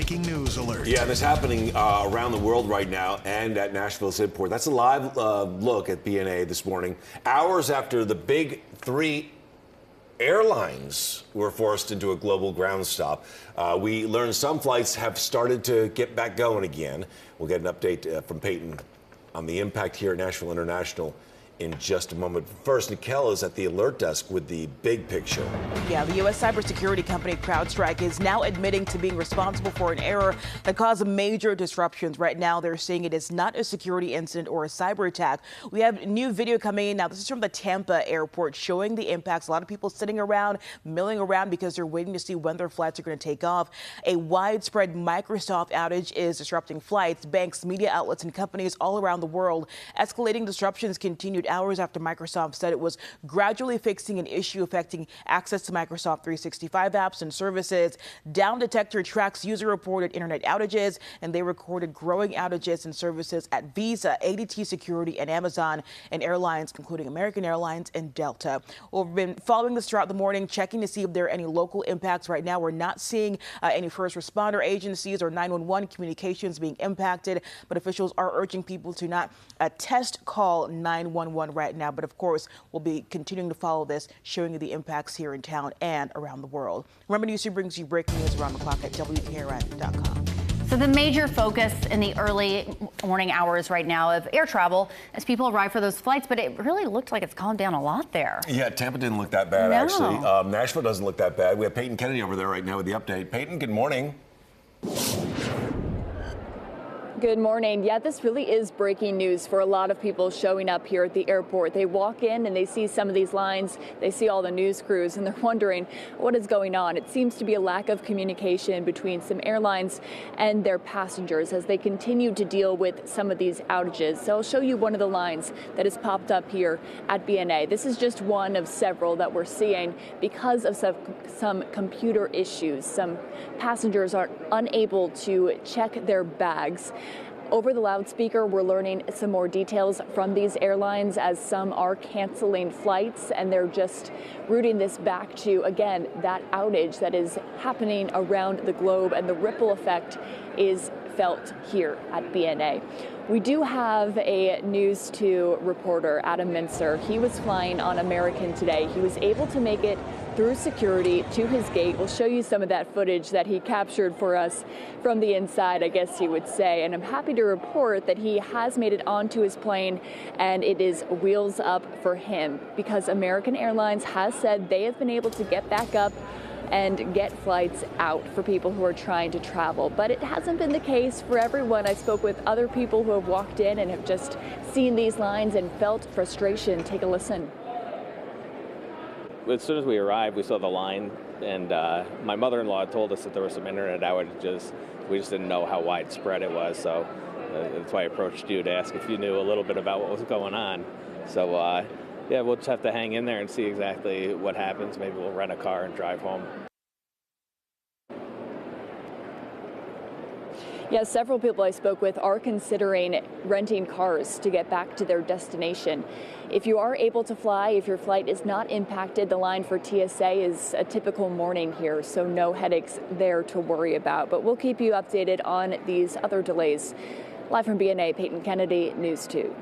breaking news alert. Yeah, this happening around the world right now and at Nashville's airport. That's a live look at BNA this morning, hours after the big three airlines were forced into a global ground stop. We learned some flights have started to get back going again. We'll get an update from Peyton on the impact here at Nashville International in just a moment. First, Nikel is at the alert desk with the big picture. Yeah, the U.S. cybersecurity company CrowdStrike is now admitting to being responsible for an error that caused major disruptions. Right now, they're saying it is not a security incident or a cyber attack. We have new video coming in now. This is from the Tampa airport showing the impacts. A lot of people sitting around, milling around because they're waiting to see when their flights are going to take off. A widespread Microsoft outage is disrupting flights. Banks, media outlets, and companies all around the world. Escalating disruptions continued hours after Microsoft said it was gradually fixing an issue affecting access to Microsoft 365 apps and services. Down Detector tracks user-reported internet outages, and they recorded growing outages and services at Visa, ADT Security, and Amazon, and airlines, including American Airlines and Delta. Well, we've been following this throughout the morning, checking to see if there are any local impacts. Right now, we're not seeing any first responder agencies or 911 communications being impacted, but officials are urging people to not test call 911 right now. But of course, we'll be continuing to follow this, showing you the impacts here in town and around the world. Remember, News 2 brings you breaking news around the clock at WKRN.com. So the major focus in the early morning hours right now of air travel as people arrive for those flights, but it really looked like it's calmed down a lot there. Yeah, Tampa didn't look that bad, actually. Nashville doesn't look that bad. We have Peyton Kennedy over there right now with the update. Peyton, good morning. Good morning. Yeah, this really is breaking news for a lot of people showing up here at the airport. They walk in and they see some of these lines, they see all the news crews, and they're wondering what is going on. It seems to be a lack of communication between some airlines and their passengers as they continue to deal with some of these outages. So I'll show you one of the lines that has popped up here at BNA. This is just one of several that we're seeing because of some computer issues. Some passengers are unable to check their bags. Over the loudspeaker, we're learning some more details from these airlines as some are canceling flights, and they're just rooting this back to, again, that outage that is happening around the globe, and the ripple effect is felt here at BNA. We do have a News 2 reporter, Adam Mincer. He was flying on American today. He was able to make it through security to his gate. We'll show you some of that footage that he captured for us from the inside, I guess you would say. And I'm happy to report that he has made it onto his plane, and it is wheels up for him because American Airlines has said they have been able to get back up and get flights out for people who are trying to travel. But it hasn't been the case for everyone. I spoke with other people who have walked in and have just seen these lines and felt frustration. Take a listen. As soon as we arrived, we saw the line, and my mother-in-law told us that there were some internet outages. We just didn't know how widespread it was, so that's why I approached you to ask if you knew a little bit about what was going on. So yeah, we'll just have to hang in there and see exactly what happens. Maybe we'll rent a car and drive home. Yes, several people I spoke with are considering renting cars to get back to their destination. If you are able to fly, if your flight is not impacted, the line for TSA is a typical morning here, so no headaches there to worry about. But we'll keep you updated on these other delays. Live from BNA, Peyton Kennedy, News 2.